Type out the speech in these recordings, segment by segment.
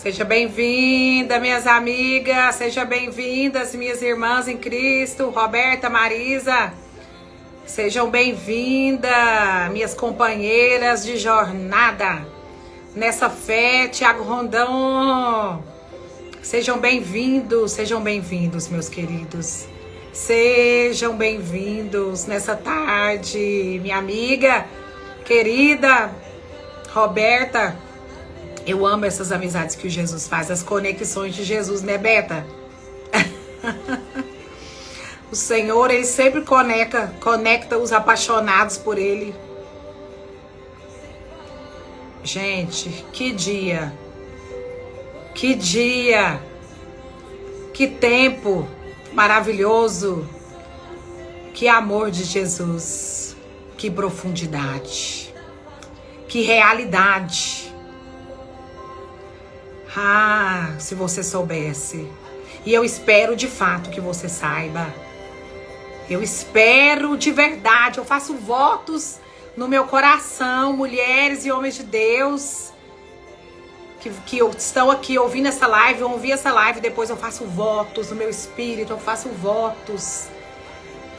Seja bem-vinda, minhas amigas, seja bem-vindas, minhas irmãs em Cristo, Roberta, Marisa. Sejam bem-vindas, minhas companheiras de jornada nessa fé, Tiago Rondão. Sejam bem-vindos, meus queridos. Sejam bem-vindos nessa tarde, minha amiga querida Roberta. Eu amo essas amizades que o Jesus faz, as conexões de Jesus, né, Beta? O Senhor, Ele sempre conecta os apaixonados por Ele. Gente, que dia, que tempo maravilhoso, que amor de Jesus, que profundidade, que realidade. Ah, se você soubesse. E eu espero de fato que você saiba. Eu espero de verdade. Eu faço votos no meu coração, mulheres e homens de Deus que estão aqui ouvindo essa live, vão ouvir essa live, depois eu faço votos no meu espírito, eu faço votos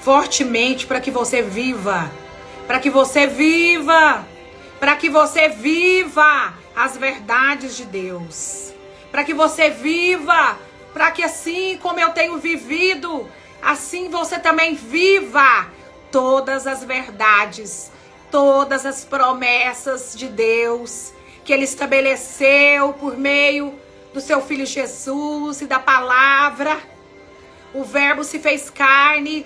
fortemente para que você viva, para que você viva as verdades de Deus, para que você viva, para que assim como eu tenho vivido, assim você também viva todas as verdades, todas as promessas de Deus que Ele estabeleceu por meio do seu Filho Jesus e da palavra. O Verbo se fez carne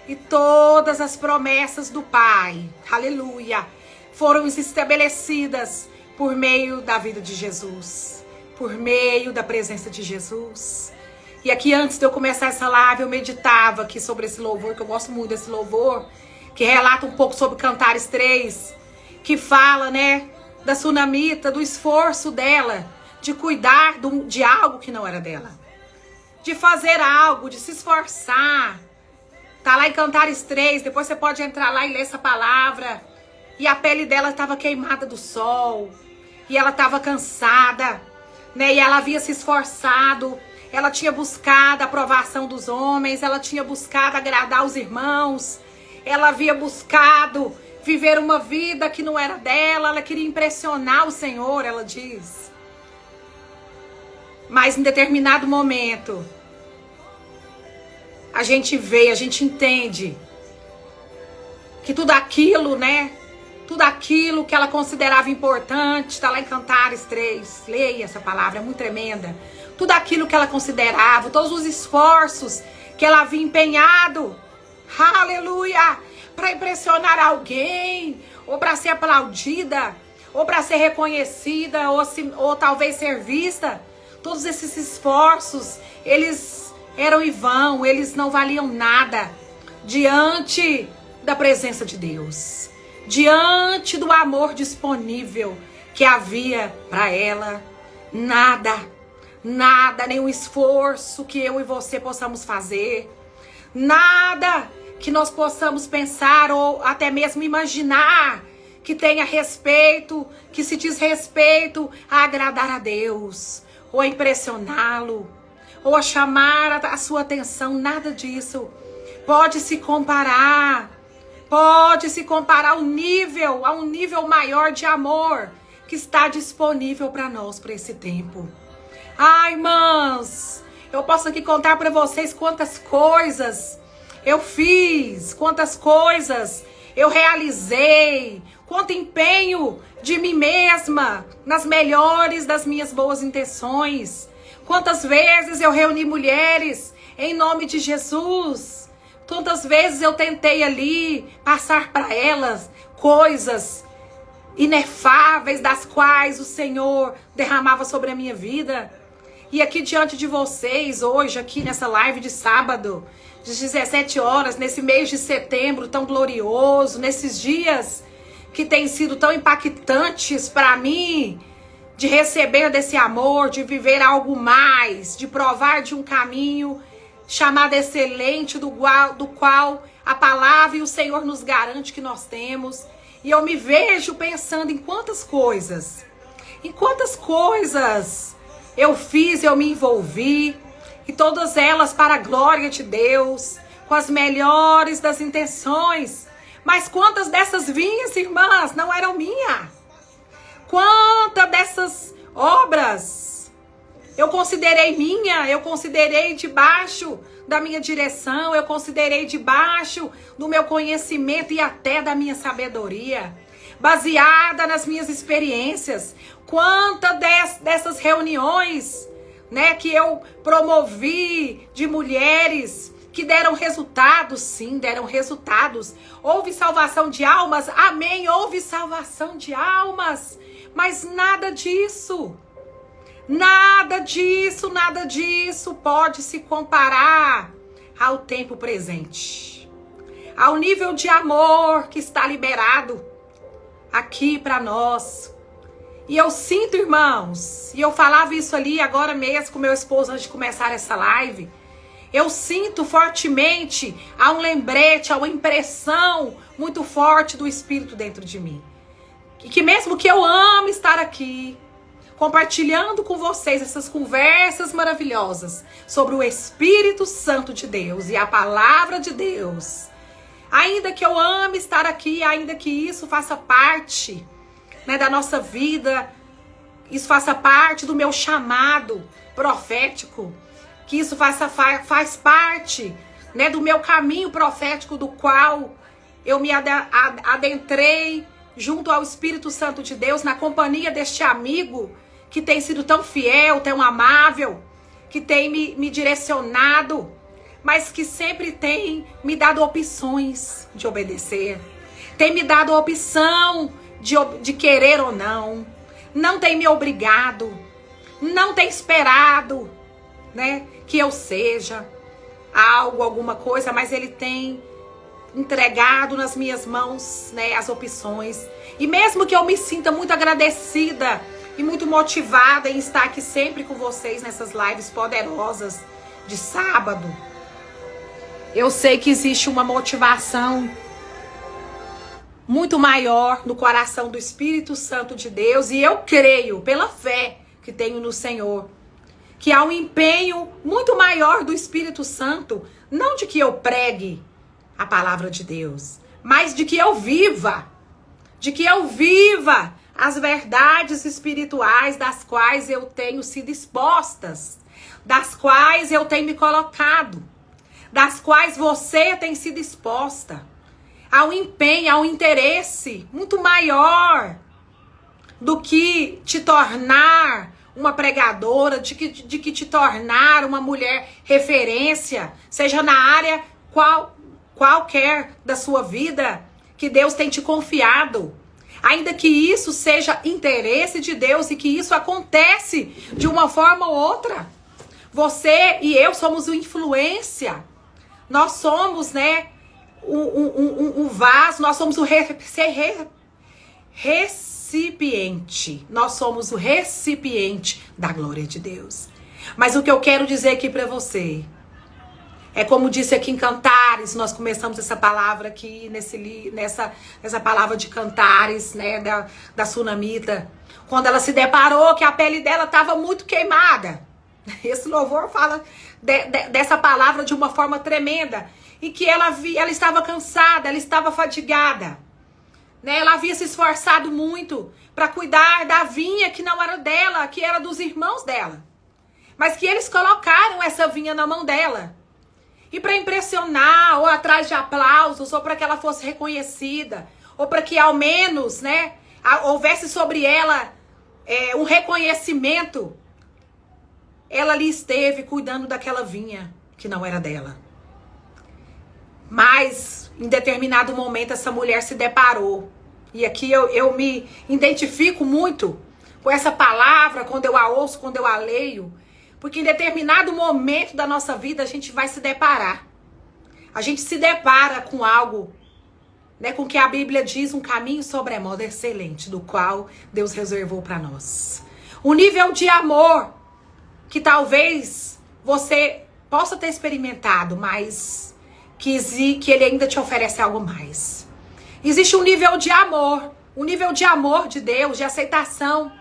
e todas as promessas do Pai, aleluia, foram estabelecidas por meio da vida de Jesus, por meio da presença de Jesus. E aqui antes de eu começar essa live, eu meditava aqui sobre esse louvor, que eu gosto muito desse louvor, que relata um pouco sobre Cantares 3, que fala, né, da sunamita, do esforço dela, de cuidar de algo que não era dela, de fazer algo, de se esforçar. Tá lá em Cantares 3, depois você pode entrar lá e ler essa palavra. E a pele dela estava queimada do sol, e ela estava cansada, né? E ela havia se esforçado, ela tinha buscado a aprovação dos homens, ela tinha buscado agradar os irmãos, ela havia buscado viver uma vida que não era dela, ela queria impressionar o Senhor, ela diz. Mas em determinado momento, a gente vê, a gente entende que tudo aquilo, né? Tudo aquilo que ela considerava importante, está lá em Cantares 3, leia essa palavra, é muito tremenda. Tudo aquilo que ela considerava, todos os esforços que ela havia empenhado, aleluia, para impressionar alguém, ou para ser aplaudida, ou para ser reconhecida, ou talvez ser vista. Todos esses esforços, eles eram em vão, eles não valiam nada diante da presença de Deus, diante do amor disponível que havia para ela. Nada, nenhum esforço que eu e você possamos fazer, nada que nós possamos pensar ou até mesmo imaginar que tenha respeito, que se diz respeito a agradar a Deus, ou a impressioná-lo, ou a chamar a sua atenção, nada disso pode se comparar a um nível maior de amor que está disponível para nós, para esse tempo. Ai, irmãs, eu posso aqui contar para vocês quantas coisas eu fiz, quantas coisas eu realizei, quanto empenho de mim mesma nas melhores das minhas boas intenções. Quantas vezes eu reuni mulheres em nome de Jesus. Quantas vezes eu tentei ali passar para elas coisas inefáveis das quais o Senhor derramava sobre a minha vida. E aqui diante de vocês, hoje, aqui nessa live de sábado, de 17 horas, nesse mês de setembro tão glorioso, nesses dias que têm sido tão impactantes para mim, de receber desse amor, de viver algo mais, de provar de um caminho chamado excelente, do qual a palavra e o Senhor nos garante que nós temos. E eu me vejo pensando em quantas coisas eu fiz, eu me envolvi, e todas elas para a glória de Deus, com as melhores das intenções. Mas quantas dessas vinhas, irmãs, não eram minhas? Quantas dessas obras eu considerei minha, eu considerei debaixo da minha direção, eu considerei debaixo do meu conhecimento e até da minha sabedoria, baseada nas minhas experiências. Quantas dessas reuniões, né, que eu promovi de mulheres que deram resultados, sim, deram resultados. Houve salvação de almas, amém, houve salvação de almas, mas nada disso pode se comparar ao tempo presente, ao nível de amor que está liberado aqui para nós. E eu sinto, irmãos, e eu falava isso ali agora mesmo com meu esposo antes de começar essa live, eu sinto fortemente, há um lembrete, há uma impressão muito forte do Espírito dentro de mim. E que mesmo que eu ame estar aqui, compartilhando com vocês essas conversas maravilhosas sobre o Espírito Santo de Deus e a Palavra de Deus, ainda que eu ame estar aqui, ainda que isso faça parte, né, da nossa vida, isso faça parte do meu chamado profético, que isso faz parte, né, do meu caminho profético, do qual eu me adentrei junto ao Espírito Santo de Deus, na companhia deste amigo que tem sido tão fiel, tão amável, que tem me direcionado, mas que sempre tem me dado opções de obedecer, tem me dado a opção de querer ou não tem me obrigado, não tem esperado, né, que eu seja algo, alguma coisa, mas ele tem entregado nas minhas mãos, né, as opções. E mesmo que eu me sinta muito agradecida e muito motivada em estar aqui sempre com vocês nessas lives poderosas de sábado, eu sei que existe uma motivação muito maior no coração do Espírito Santo de Deus, e eu creio, pela fé que tenho no Senhor, que há um empenho muito maior do Espírito Santo, não de que eu pregue a palavra de Deus, mas de que eu viva as verdades espirituais das quais eu tenho sido expostas, das quais eu tenho me colocado, das quais você tem sido exposta. Há um empenho, há um interesse muito maior do que te tornar uma pregadora, de que te tornar uma mulher referência, seja na área qualquer da sua vida que Deus tem te confiado. Ainda que isso seja interesse de Deus e que isso acontece de uma forma ou outra. Você e eu somos uma influência. Nós somos, né, um vaso, nós somos o recipiente. Nós somos o recipiente da glória de Deus. Mas o que eu quero dizer aqui para você é como disse aqui em Cantares, nós começamos essa palavra aqui, nessa palavra de Cantares, né, da Sunamita, quando ela se deparou que a pele dela estava muito queimada. Esse louvor fala dessa palavra de uma forma tremenda, e que ela estava cansada, ela estava fadigada, né? Ela havia se esforçado muito para cuidar da vinha que não era dela, que era dos irmãos dela, mas que eles colocaram essa vinha na mão dela. E para impressionar, ou atrás de aplausos, ou para que ela fosse reconhecida, ou para que ao menos, né, houvesse sobre ela um reconhecimento, ela ali esteve cuidando daquela vinha que não era dela. Mas, em determinado momento, essa mulher se deparou. E aqui eu me identifico muito com essa palavra, quando eu a ouço, quando eu a leio. Porque em determinado momento da nossa vida a gente vai se deparar. A gente se depara com algo, né, com que a Bíblia diz, um caminho sobremodo excelente, do qual Deus reservou para nós. Um nível de amor que talvez você possa ter experimentado, mas que ele ainda te oferece algo mais. Existe um nível de amor de Deus, de aceitação,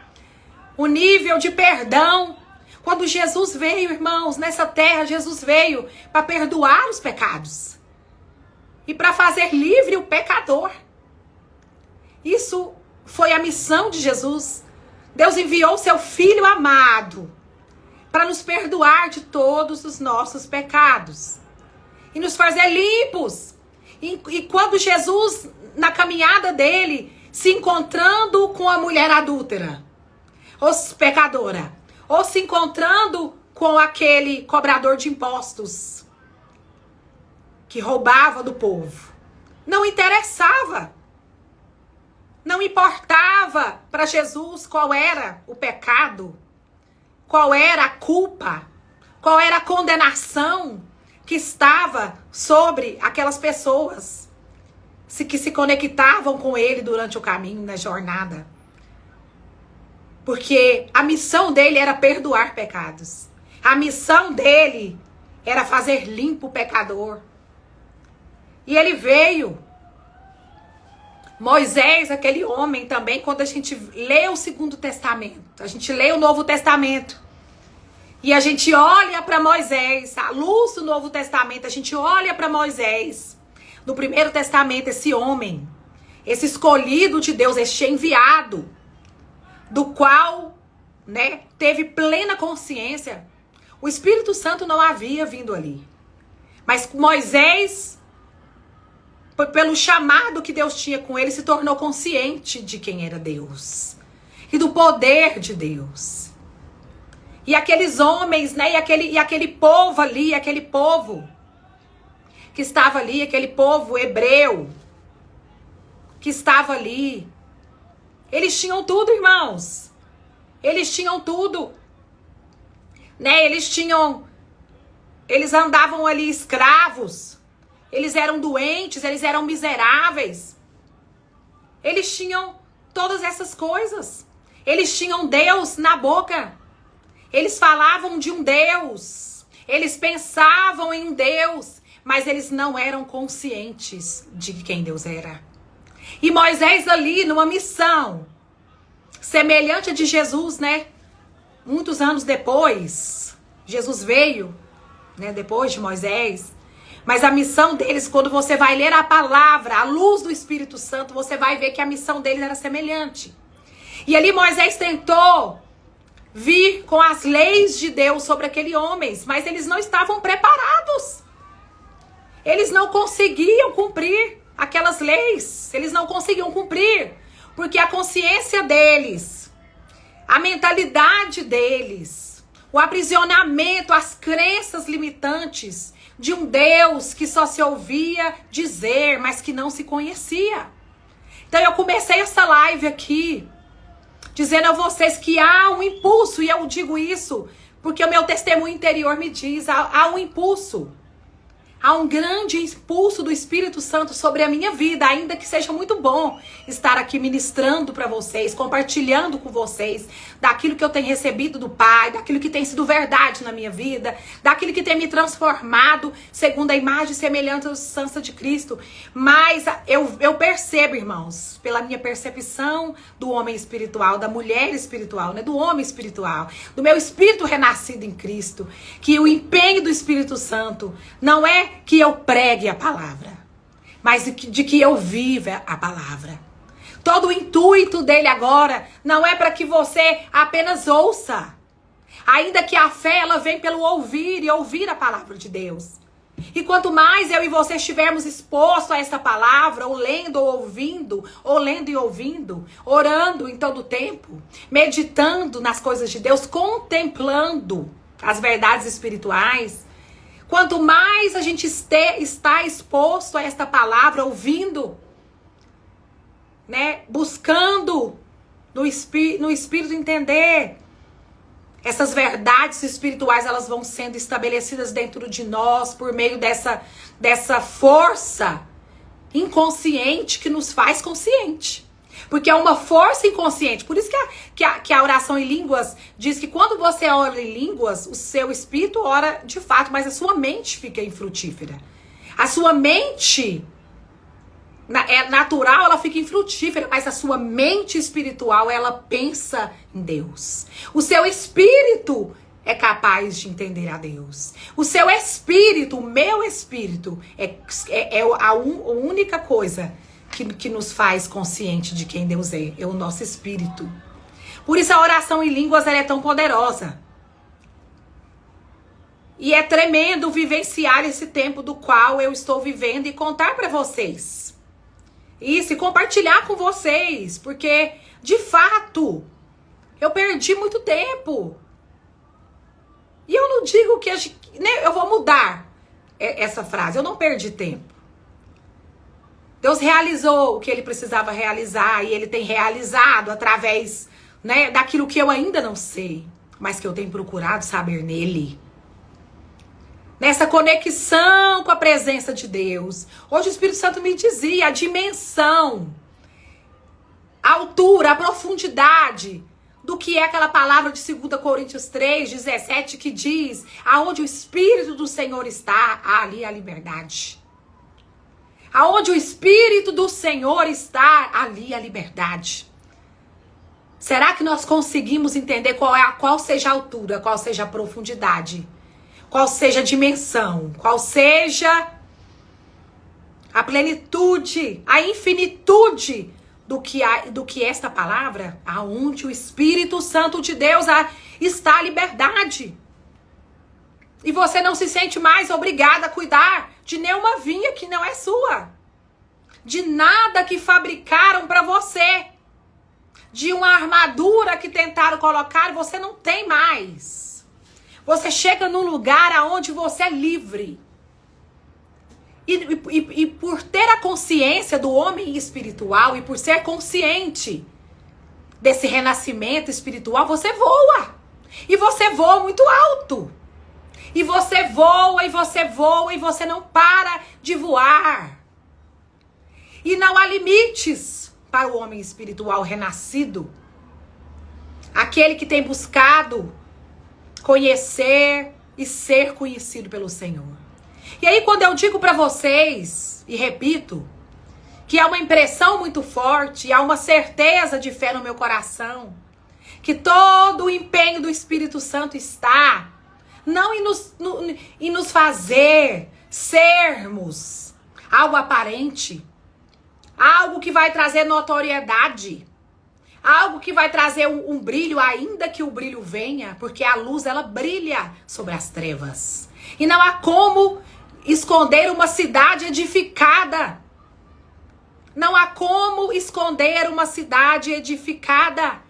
um nível de perdão, Quando Jesus veio, irmãos, nessa terra, Jesus veio para perdoar os pecados e para fazer livre o pecador. Isso foi a missão de Jesus. Deus enviou seu Filho amado para nos perdoar de todos os nossos pecados e nos fazer limpos. E quando Jesus, na caminhada dele, se encontrando com a mulher adúltera, ou pecadora, ou se encontrando com aquele cobrador de impostos que roubava do povo, não interessava. Não importava para Jesus qual era o pecado, qual era a culpa, qual era a condenação que estava sobre aquelas pessoas que se conectavam com ele durante o caminho, na jornada. Porque a missão dele era perdoar pecados. A missão dele era fazer limpo o pecador. E ele veio. Moisés, aquele homem também, quando a gente lê o Segundo Testamento, a gente lê o Novo Testamento, e a gente olha para Moisés, à luz do Novo Testamento, a gente olha para Moisés, no Primeiro Testamento, esse homem, esse escolhido de Deus, este enviado, do qual, né, teve plena consciência. O Espírito Santo não havia vindo ali. Mas Moisés, pelo chamado que Deus tinha com ele, se tornou consciente de quem era Deus. E do poder de Deus. E aqueles homens, né, e aquele povo ali, aquele povo que estava ali, aquele povo hebreu que estava ali, eles tinham tudo, irmãos. Eles tinham tudo. Né? Eles andavam ali escravos. Eles eram doentes, eles eram miseráveis. Eles tinham todas essas coisas. Eles tinham Deus na boca. Eles falavam de um Deus. Eles pensavam em um Deus. Mas eles não eram conscientes de quem Deus era. E Moisés ali, numa missão semelhante a de Jesus, né? Muitos anos depois, Jesus veio, né? Depois de Moisés. Mas a missão deles, quando você vai ler a palavra, a luz do Espírito Santo, você vai ver que a missão deles era semelhante. E ali Moisés tentou vir com as leis de Deus sobre aqueles homens, mas eles não estavam preparados. Eles não conseguiam cumprir aquelas leis, eles não conseguiam cumprir, porque a consciência deles, a mentalidade deles, o aprisionamento, as crenças limitantes de um Deus que só se ouvia dizer, mas que não se conhecia. Então eu comecei essa live aqui, dizendo a vocês que há um impulso, e eu digo isso porque o meu testemunho interior me diz, há um impulso. Há um grande impulso do Espírito Santo sobre a minha vida, ainda que seja muito bom estar aqui ministrando para vocês, compartilhando com vocês daquilo que eu tenho recebido do Pai, daquilo que tem sido verdade na minha vida, daquilo que tem me transformado segundo a imagem e semelhança de Cristo. Mas eu percebo, irmãos, pela minha percepção do homem espiritual, da mulher espiritual, né, do homem espiritual, do meu espírito renascido em Cristo, que o empenho do Espírito Santo não é que eu pregue a palavra, mas de que eu viva a palavra. Todo o intuito dele agora não é para que você apenas ouça, ainda que a fé ela vem pelo ouvir e ouvir a palavra de Deus. E quanto mais eu e você estivermos expostos a essa palavra, ou lendo ou ouvindo, ou lendo e ouvindo, orando em todo o tempo, meditando nas coisas de Deus, contemplando as verdades espirituais, quanto mais a gente está exposto a esta palavra, ouvindo, né, buscando no Espírito entender, essas verdades espirituais, elas vão sendo estabelecidas dentro de nós por meio dessa força inconsciente que nos faz consciente. Porque é uma força inconsciente. Por isso que a oração em línguas diz que quando você ora em línguas, o seu espírito ora de fato, mas a sua mente fica infrutífera. A sua mente é natural, ela fica infrutífera, mas a sua mente espiritual, ela pensa em Deus. O seu espírito é capaz de entender a Deus. O seu espírito, o meu espírito, é a única coisa que nos faz consciente de quem Deus é o nosso espírito. Por isso a oração em línguas ela é tão poderosa. E é tremendo vivenciar esse tempo do qual eu estou vivendo e contar para vocês. Isso, e compartilhar com vocês, porque, de fato, eu perdi muito tempo. E eu não digo que eu vou mudar essa frase, eu não perdi tempo. Deus realizou o que ele precisava realizar e ele tem realizado através, né, daquilo que eu ainda não sei, mas que eu tenho procurado saber nele. Nessa conexão com a presença de Deus. Hoje o Espírito Santo me dizia a dimensão, a altura, a profundidade do que é aquela palavra de 2 Coríntios 3:17 que diz: aonde o Espírito do Senhor está, ali a liberdade. Aonde o Espírito do Senhor está, ali a liberdade. Será que nós conseguimos entender qual seja a altura, qual seja a profundidade? Qual seja a dimensão, qual seja a plenitude, a infinitude do que esta palavra, aonde o Espírito Santo de Deus está a liberdade. E você não se sente mais obrigada a cuidar de nenhuma vinha que não é sua, de nada que fabricaram para você, de uma armadura que tentaram colocar, você não tem mais. Você chega num lugar aonde você é livre. E por ter a consciência do homem espiritual e por ser consciente desse renascimento espiritual, você voa. E você voa muito alto. E você voa, e você voa, e você não para de voar. E não há limites para o homem espiritual renascido. Aquele que tem buscado conhecer e ser conhecido pelo Senhor. E aí quando eu digo para vocês, e repito, que há uma impressão muito forte, e há uma certeza de fé no meu coração, que todo o empenho do Espírito Santo está, não em nos fazer sermos algo aparente, algo que vai trazer notoriedade, algo que vai trazer um brilho, ainda que o brilho venha, porque a luz, ela brilha sobre as trevas. E não há como esconder uma cidade edificada. Não há como esconder uma cidade edificada.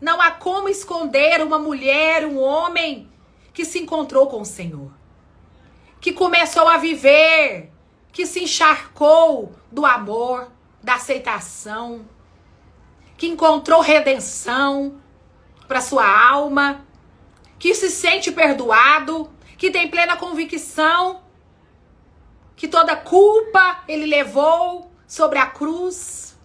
Não há como esconder uma mulher, um homem que se encontrou com o Senhor. Que começou a viver, que se encharcou do amor, da aceitação, que encontrou redenção para sua alma, que se sente perdoado, que tem plena convicção que toda culpa ele levou sobre a cruz,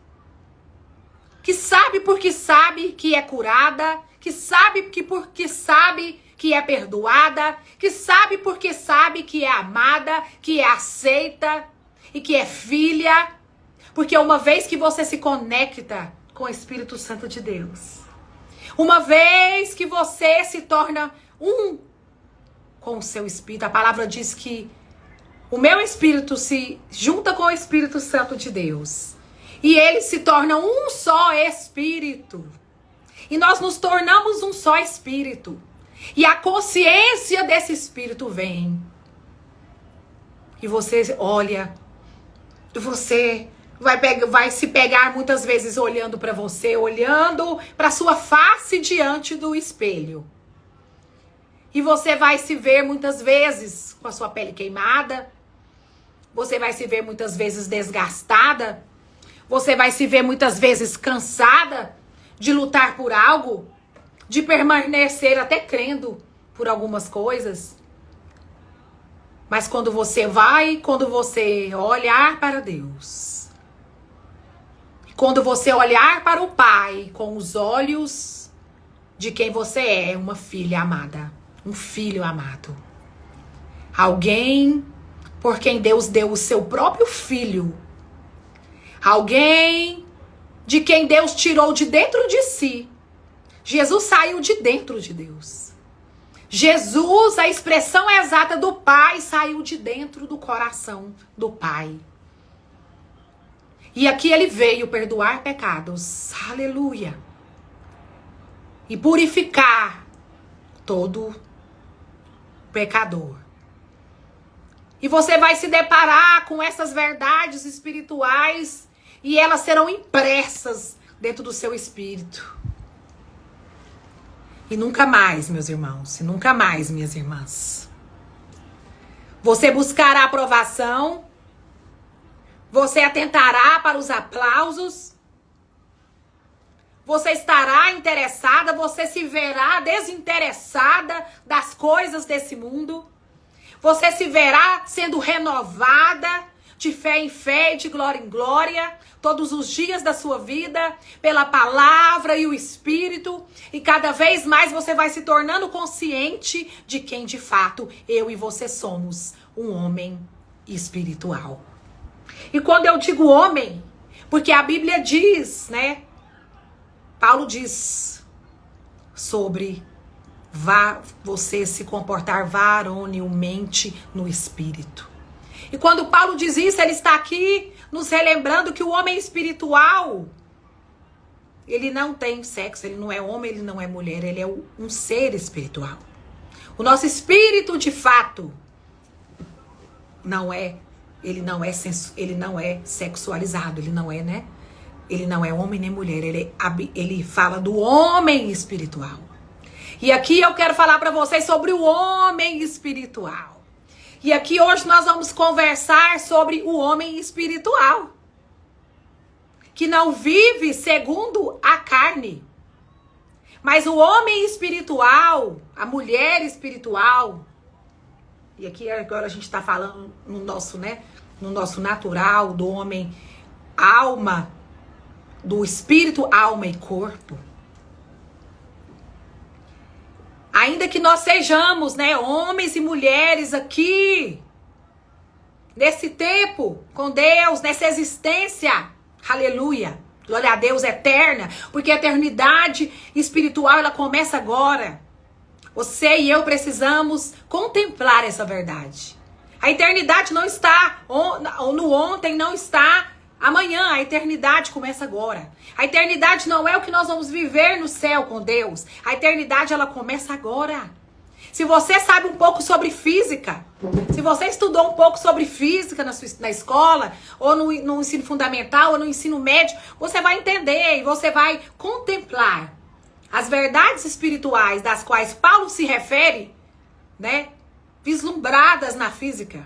que sabe porque sabe que é curada, que sabe porque sabe que é perdoada, que sabe porque sabe que é amada, que é aceita e que é filha, porque uma vez que você se conecta com o Espírito Santo de Deus, uma vez que você se torna um com o seu Espírito, a palavra diz que o meu Espírito se junta com o Espírito Santo de Deus e eles se tornam um só Espírito, e nós nos tornamos um só Espírito, e a consciência desse Espírito vem, e você olha, você vai se pegar muitas vezes olhando para você, olhando para sua face diante do espelho. E você vai se ver muitas vezes com a sua pele queimada. Você vai se ver muitas vezes desgastada. Você vai se ver muitas vezes cansada de lutar por algo, de permanecer até crendo por algumas coisas. Mas quando você olhar para Deus, quando você olhar para o Pai com os olhos de quem você é, uma filha amada, um filho amado, alguém por quem Deus deu o seu próprio filho, alguém de quem Deus tirou de dentro de si. Jesus saiu de dentro de Deus. Jesus, a expressão exata do Pai, saiu de dentro do coração do Pai. E aqui ele veio perdoar pecados. Aleluia. E purificar todo pecador. E você vai se deparar com essas verdades espirituais e elas serão impressas dentro do seu espírito. E nunca mais, meus irmãos, e nunca mais, minhas irmãs. Você buscará aprovação, você atentará para os aplausos, você estará interessada, você se verá desinteressada das coisas desse mundo, você se verá sendo renovada de fé em fé e de glória em glória, todos os dias da sua vida, pela palavra e o Espírito, e cada vez mais você vai se tornando consciente de quem de fato eu e você somos, um homem espiritual. E quando eu digo homem, porque a Bíblia diz, né? Paulo diz sobre você se comportar varonilmente no Espírito. E quando Paulo diz isso, ele está aqui nos relembrando que o homem espiritual, ele não tem sexo, ele não é homem, ele não é mulher, ele é um ser espiritual. O nosso espírito, de fato, ele não é sexualizado, ele não é, né? Ele não é homem nem mulher, ele fala do homem espiritual. E aqui eu quero falar para vocês sobre o homem espiritual. E aqui hoje nós vamos conversar sobre o homem espiritual, que não vive segundo a carne. Mas o homem espiritual, a mulher espiritual, e aqui agora a gente está falando no nosso, né, no nosso natural, do homem alma, do espírito, alma e corpo. Ainda que nós sejamos, né, homens e mulheres aqui, nesse tempo, com Deus, nessa existência, aleluia, glória a Deus, eterna, porque a eternidade espiritual, ela começa agora. Você e eu precisamos contemplar essa verdade. A eternidade não está no ontem, não está amanhã, a eternidade começa agora. A eternidade não é o que nós vamos viver no céu com Deus. A eternidade, ela começa agora. Se você sabe um pouco sobre física, se você estudou um pouco sobre física na escola, ou no ensino fundamental, ou no ensino médio, você vai entender e você vai contemplar as verdades espirituais das quais Paulo se refere, né, vislumbradas na física.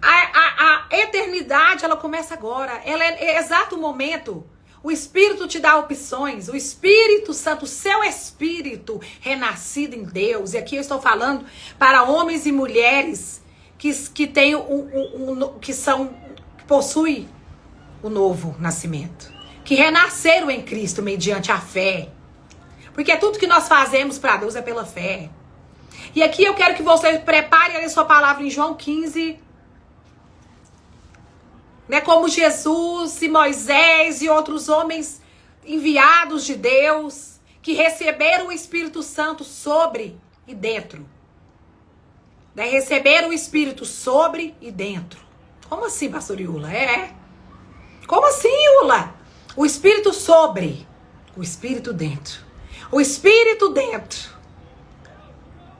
A eternidade, ela começa agora. Ela é exato momento. O Espírito te dá opções. O Espírito Santo, o seu Espírito renascido em Deus. E aqui eu estou falando para homens e mulheres que têm que possuem o novo nascimento, que renasceram em Cristo mediante a fé. Porque tudo que nós fazemos para Deus é pela fé. E aqui eu quero que você prepare a sua palavra em João 15. Né, como Jesus e Moisés e outros homens enviados de Deus, que receberam o Espírito Santo sobre e dentro. Né, receberam o Espírito sobre e dentro. Como assim, pastor Iula? Como assim, Iula? O Espírito sobre, o Espírito dentro. O Espírito dentro.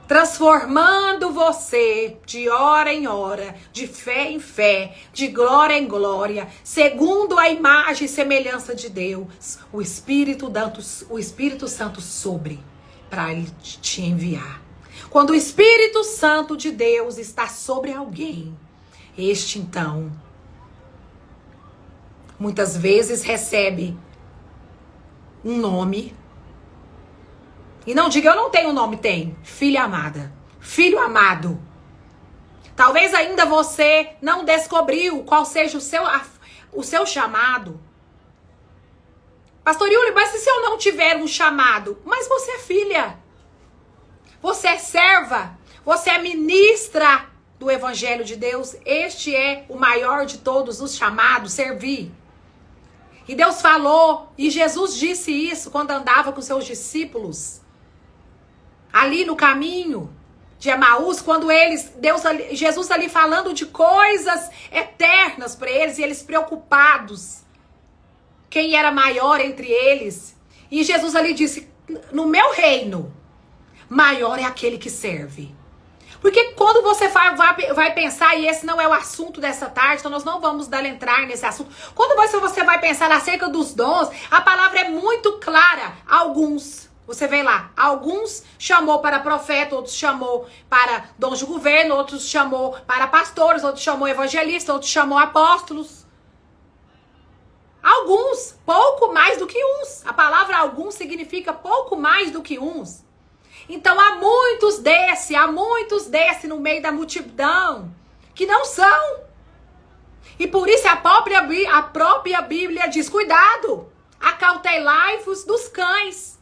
Transformando você de hora em hora, de fé em fé, de glória em glória, segundo a imagem e semelhança de Deus, o Espírito Santo sobre, para ele te enviar. Quando o Espírito Santo de Deus está sobre alguém, este então, muitas vezes recebe um nome. E não diga, eu não tenho nome, tem. Filha amada. Filho amado. Talvez ainda você não descobriu qual seja o seu chamado. Pastor Yuri, mas se eu não tiver um chamado? Mas você é filha. Você é serva. Você é ministra do Evangelho de Deus. Este é o maior de todos os chamados, servir. E Deus falou, e Jesus disse isso quando andava com seus discípulos. ali no caminho de Emaús, quando Jesus ali falando de coisas eternas para eles, e eles preocupados, quem era maior entre eles. E Jesus ali disse, no meu reino, maior é aquele que serve. Porque quando você vai pensar, e esse não é o assunto dessa tarde, então nós não vamos entrar nesse assunto. Quando você vai pensar acerca dos dons, a palavra é muito clara. Alguns, você vê lá, alguns chamou para profeta, outros chamou para dons de governo, outros chamou para pastores, outros chamou evangelistas, outros chamou apóstolos. Alguns, pouco mais do que uns. A palavra alguns significa pouco mais do que uns. Então há muitos desse no meio da multidão que não são. E por isso a própria Bíblia diz, cuidado, acautelai-vos dos cães.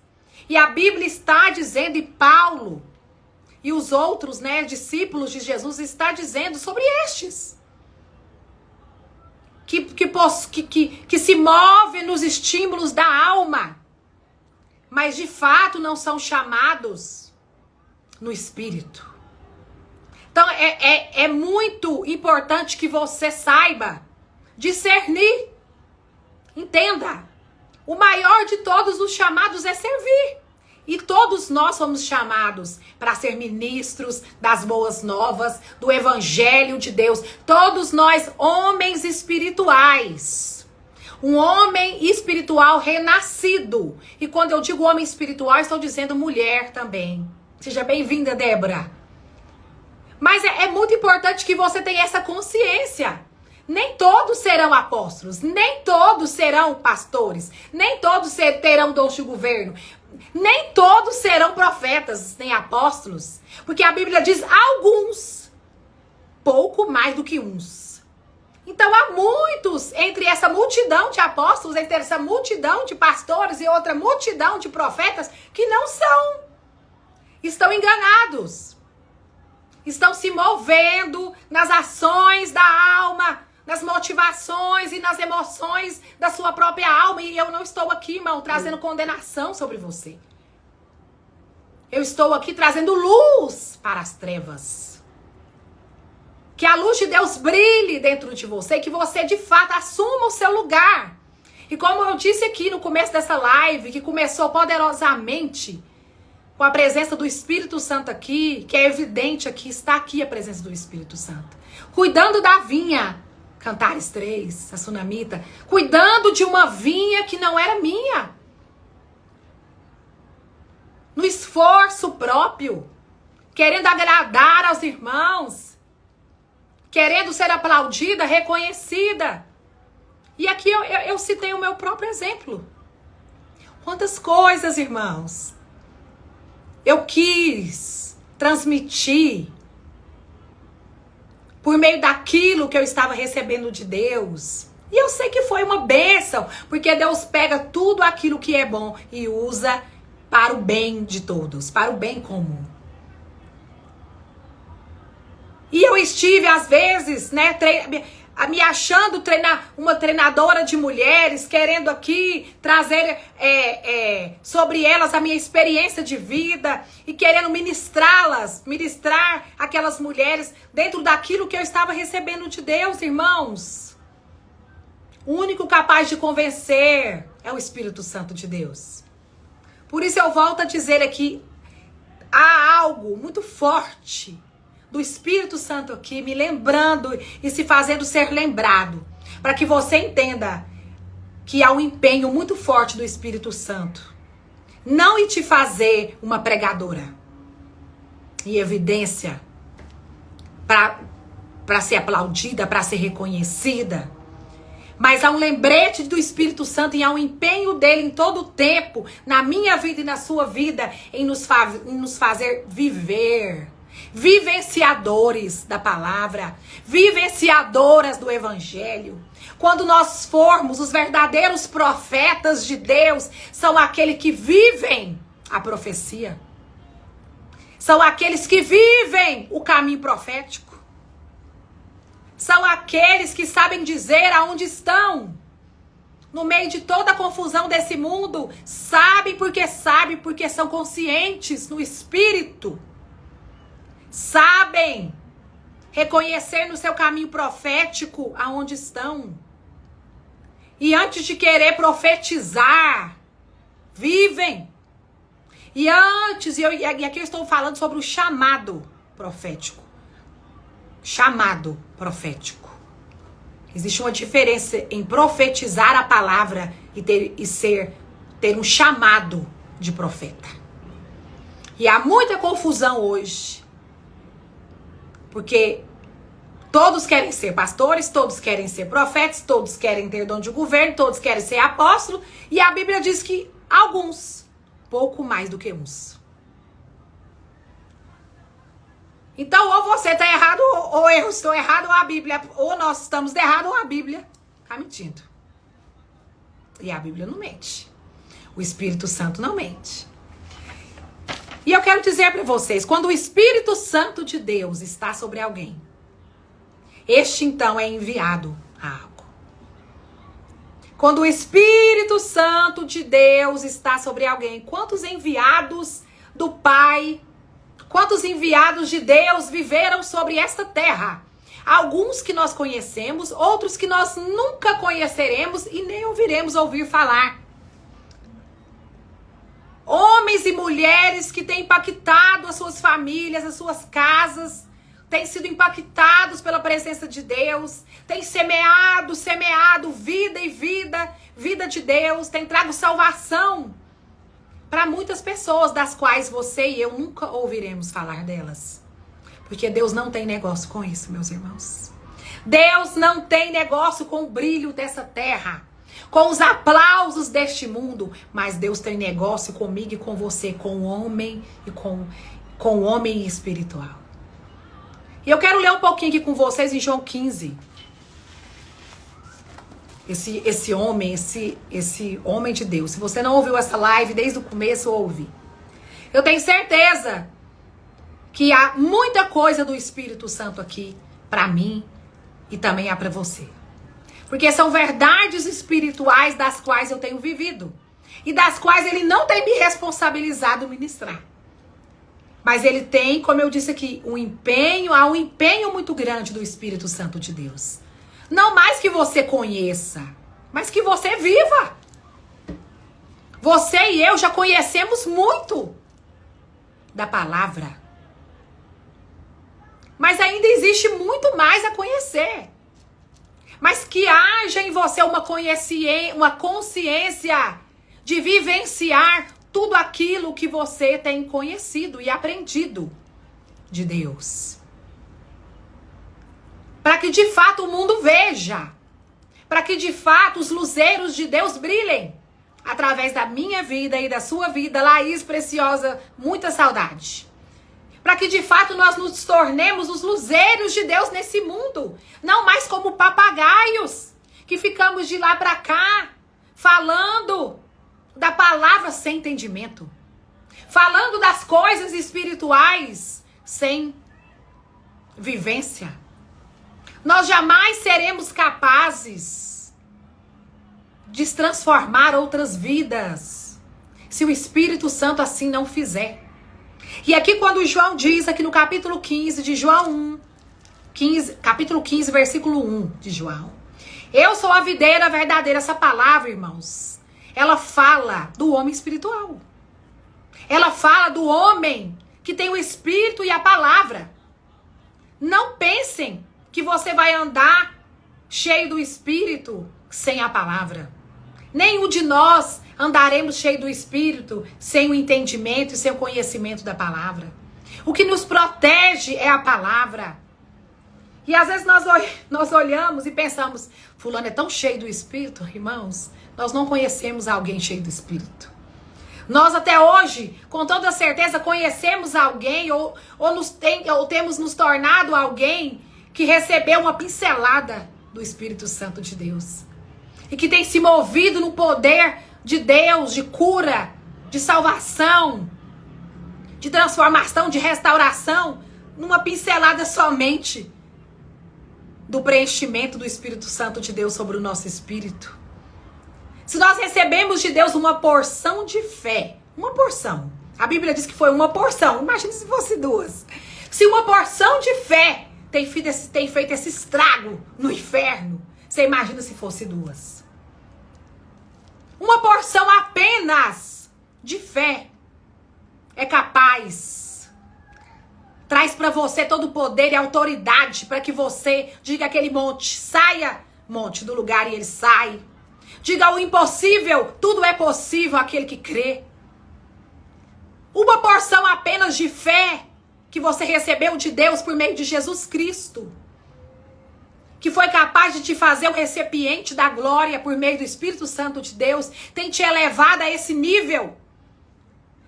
E a Bíblia está dizendo, e Paulo e os outros, discípulos de Jesus está dizendo sobre estes. Que se movem nos estímulos da alma, mas de fato não são chamados no Espírito. Então é muito importante que você saiba discernir. Entenda, o maior de todos os chamados é servir. E todos nós somos chamados para ser ministros das boas novas, do Evangelho de Deus. Todos nós, homens espirituais. Um homem espiritual renascido. E quando eu digo homem espiritual, estou dizendo mulher também. Seja bem-vinda, Débora. Mas é muito importante que você tenha essa consciência. Nem todos serão apóstolos, nem todos serão pastores, nem todos terão dons de governo, nem todos serão profetas, nem apóstolos. Porque a Bíblia diz alguns, pouco mais do que uns. Então há muitos entre essa multidão de apóstolos, entre essa multidão de pastores e outra multidão de profetas que não são. Estão enganados. Estão se movendo nas ações da alma, nas motivações e nas emoções da sua própria alma. E eu não estou aqui, irmão, trazendo condenação sobre você. Eu estou aqui trazendo luz para as trevas. Que a luz de Deus brilhe dentro de você, que você de fato assuma o seu lugar. E como eu disse aqui no começo dessa live, que começou poderosamente com a presença do Espírito Santo aqui, que é evidente aqui, está aqui a presença do Espírito Santo. Cuidando da vinha, Cantares 3, a Sunamita, cuidando de uma vinha que não era minha. No esforço próprio, querendo agradar aos irmãos, querendo ser aplaudida, reconhecida. E aqui eu citei o meu próprio exemplo. Quantas coisas, irmãos, eu quis transmitir por meio daquilo que eu estava recebendo de Deus. E eu sei que foi uma bênção, porque Deus pega tudo aquilo que é bom e usa para o bem de todos, para o bem comum. E eu estive, às vezes, me achando uma treinadora de mulheres, querendo aqui trazer sobre elas a minha experiência de vida e querendo ministrar aquelas mulheres dentro daquilo que eu estava recebendo de Deus, irmãos. O único capaz de convencer é o Espírito Santo de Deus. Por isso eu volto a dizer aqui, há algo muito forte do Espírito Santo aqui, me lembrando e se fazendo ser lembrado, para que você entenda que há um empenho muito forte do Espírito Santo, não em te fazer uma pregadora e evidência para ser aplaudida, para ser reconhecida, mas há um lembrete do Espírito Santo e há um empenho dele em todo o tempo, na minha vida e na sua vida, em nos fazer viver. Vivenciadores da palavra, vivenciadoras do Evangelho. Quando nós formos os verdadeiros profetas de Deus, são aqueles que vivem a profecia. São aqueles que vivem o caminho profético. São aqueles que sabem dizer aonde estão no meio de toda a confusão desse mundo, sabem porque são conscientes no espírito. Sabem reconhecer no seu caminho profético aonde estão. E antes de querer profetizar, vivem. E aqui eu estou falando sobre o chamado profético. Chamado profético. Existe uma diferença em profetizar a palavra e ter um chamado de profeta. E há muita confusão hoje. Porque todos querem ser pastores, todos querem ser profetas, todos querem ter dom de governo, todos querem ser apóstolos. E a Bíblia diz que alguns, pouco mais do que uns. Então, ou você está errado, ou eu estou errado, ou a Bíblia, ou nós estamos errados, ou a Bíblia está mentindo. E a Bíblia não mente. O Espírito Santo não mente. E eu quero dizer para vocês, quando o Espírito Santo de Deus está sobre alguém, este então é enviado a algo. Quando o Espírito Santo de Deus está sobre alguém, quantos enviados do Pai, quantos enviados de Deus viveram sobre esta terra? Alguns que nós conhecemos, outros que nós nunca conheceremos e nem ouviremos ouvir falar. Homens e mulheres que têm impactado as suas famílias, as suas casas, têm sido impactados pela presença de Deus, têm semeado vida e vida de Deus, têm trago salvação para muitas pessoas, das quais você e eu nunca ouviremos falar delas. Porque Deus não tem negócio com isso, meus irmãos. Deus não tem negócio com o brilho dessa terra, com os aplausos deste mundo, mas Deus tem negócio comigo e com você, com o homem e com o homem espiritual. E eu quero ler um pouquinho aqui com vocês em João 15. Esse homem de Deus. Se você não ouviu essa live desde o começo, ouve. Eu tenho certeza que há muita coisa do Espírito Santo aqui para mim e também há para você. Porque são verdades espirituais das quais eu tenho vivido. E das quais ele não tem me responsabilizado ministrar. Mas ele tem, como eu disse aqui, há um empenho muito grande do Espírito Santo de Deus. Não mais que você conheça, mas que você viva. Você e eu já conhecemos muito da palavra. Mas ainda existe muito mais a conhecer. Mas que haja em você uma consciência de vivenciar tudo aquilo que você tem conhecido e aprendido de Deus. Para que de fato o mundo veja. Para que de fato os luzeiros de Deus brilhem. Através da minha vida e da sua vida, Laís Preciosa, muita saudade. Para que de fato nós nos tornemos os luzeiros de Deus nesse mundo. Não mais como papagaios, que ficamos de lá para cá, falando da palavra sem entendimento. Falando das coisas espirituais sem vivência. Nós jamais seremos capazes de transformar outras vidas se o Espírito Santo assim não fizer. E aqui quando João diz, aqui no capítulo 15 de João 1, capítulo 15, versículo 1 de João. Eu sou a videira verdadeira. Essa palavra, irmãos, ela fala do homem espiritual. Ela fala do homem que tem o Espírito e a palavra. Não pensem que você vai andar cheio do Espírito sem a palavra. Nenhum de nós andaremos cheio do Espírito sem o entendimento e sem o conhecimento da palavra. O que nos protege é a palavra. E às vezes nós olhamos e pensamos, fulano é tão cheio do Espírito, irmãos, nós não conhecemos alguém cheio do Espírito. Nós até hoje, com toda certeza, conhecemos alguém ou temos nos tornado alguém que recebeu uma pincelada do Espírito Santo de Deus. E que tem se movido no poder de Deus, de cura, de salvação, de transformação, de restauração, numa pincelada somente do preenchimento do Espírito Santo de Deus sobre o nosso espírito. Se nós recebemos de Deus uma porção de fé, uma porção. A Bíblia diz que foi uma porção. Imagina se fosse duas. Se uma porção de fé tem feito esse estrago no inferno, você imagina se fosse duas. Uma porção apenas de fé é capaz, traz para você todo o poder e autoridade para que você diga aquele monte, saia, monte, do lugar, e ele sai. Diga o impossível, tudo é possível aquele que crê. Uma porção apenas de fé que você recebeu de Deus por meio de Jesus Cristo, que foi capaz de te fazer o recipiente da glória por meio do Espírito Santo de Deus, tem te elevado a esse nível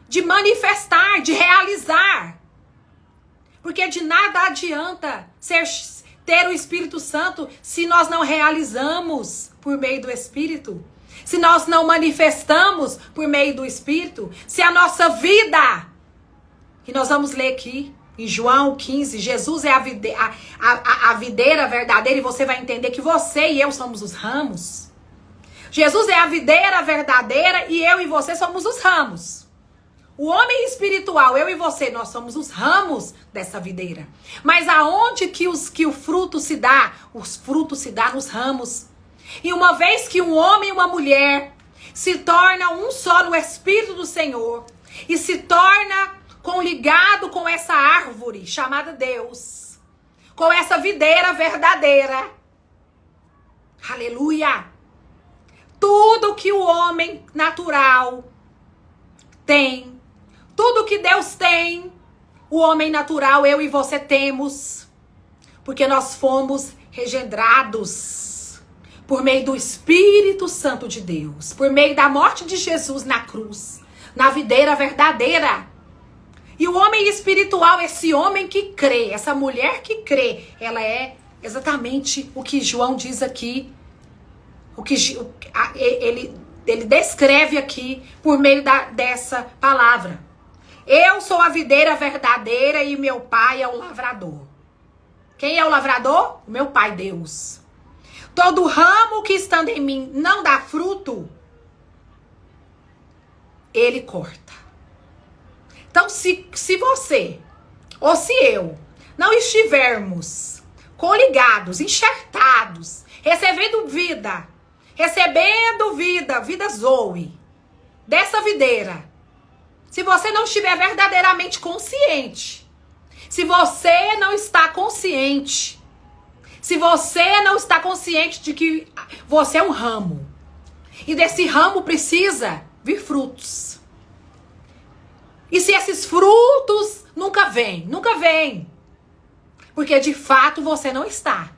de manifestar, de realizar. Porque de nada adianta ter o Espírito Santo se nós não realizamos por meio do Espírito, se nós não manifestamos por meio do Espírito, se a nossa vida, que nós vamos ler aqui em João 15, Jesus é a videira verdadeira, e você vai entender que você e eu somos os ramos. Jesus é a videira verdadeira e eu e você somos os ramos. O homem espiritual, eu e você, nós somos os ramos dessa videira. Mas aonde que o fruto se dá? Os frutos se dão nos ramos. E uma vez que um homem e uma mulher se tornam um só no Espírito do Senhor e se torna ligado com essa árvore chamada Deus, com essa videira verdadeira, aleluia, tudo que o homem natural tem, tudo que Deus tem, o homem natural, eu e você temos, porque nós fomos regenerados por meio do Espírito Santo de Deus, por meio da morte de Jesus na cruz, na videira verdadeira. E o homem espiritual, esse homem que crê, essa mulher que crê, ela é exatamente o que João diz aqui, ele descreve aqui por meio dessa palavra. Eu sou a videira verdadeira e meu pai é o lavrador. Quem é o lavrador? O meu pai, Deus. Todo ramo que estando em mim não dá fruto, ele corta. Então, se você, ou se eu, não estivermos coligados, enxertados, recebendo vida Zoe, dessa videira, se você não estiver verdadeiramente consciente, se você não está consciente, se você não está consciente de que você é um ramo, e desse ramo precisa vir frutos. E se esses frutos nunca vêm, porque de fato você não está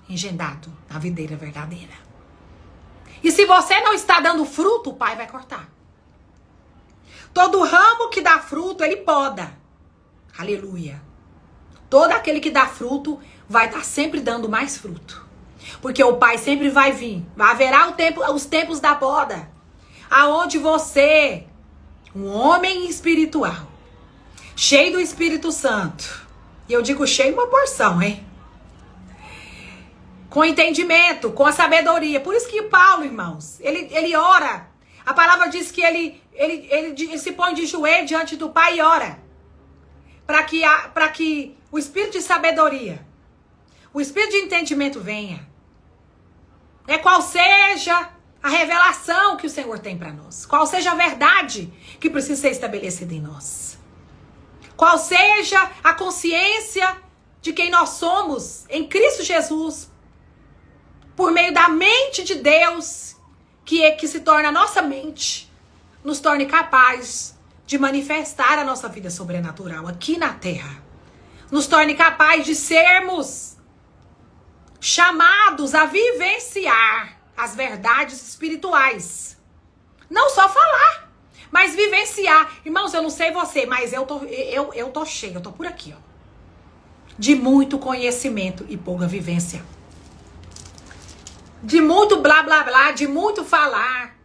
engendado na videira verdadeira. E se você não está dando fruto, o pai vai cortar. Todo ramo que dá fruto, ele poda. Aleluia. Todo aquele que dá fruto vai estar sempre dando mais fruto. Porque o pai sempre vai vir. Haverá os tempos da poda. Aonde você, um homem espiritual, cheio do Espírito Santo, e eu digo cheio uma porção, hein? Com entendimento, com a sabedoria. Por isso que Paulo, irmãos, ele ora. A palavra diz que ele se põe de joelho diante do Pai e ora. Para que o espírito de sabedoria, o espírito de entendimento venha. Qual seja a revelação que o Senhor tem para nós. Qual seja a verdade que precisa ser estabelecida em nós. Qual seja a consciência de quem nós somos em Cristo Jesus. Por meio da mente de Deus, que se torna a nossa mente, nos torne capaz de manifestar a nossa vida sobrenatural aqui na terra. Nos torne capaz de sermos chamados a vivenciar as verdades espirituais. Não só falar, mas vivenciar. Irmãos, eu não sei você, mas eu tô cheia, eu tô por aqui, ó, de muito conhecimento e pouca vivência. De muito blá, blá, blá, de muito falar.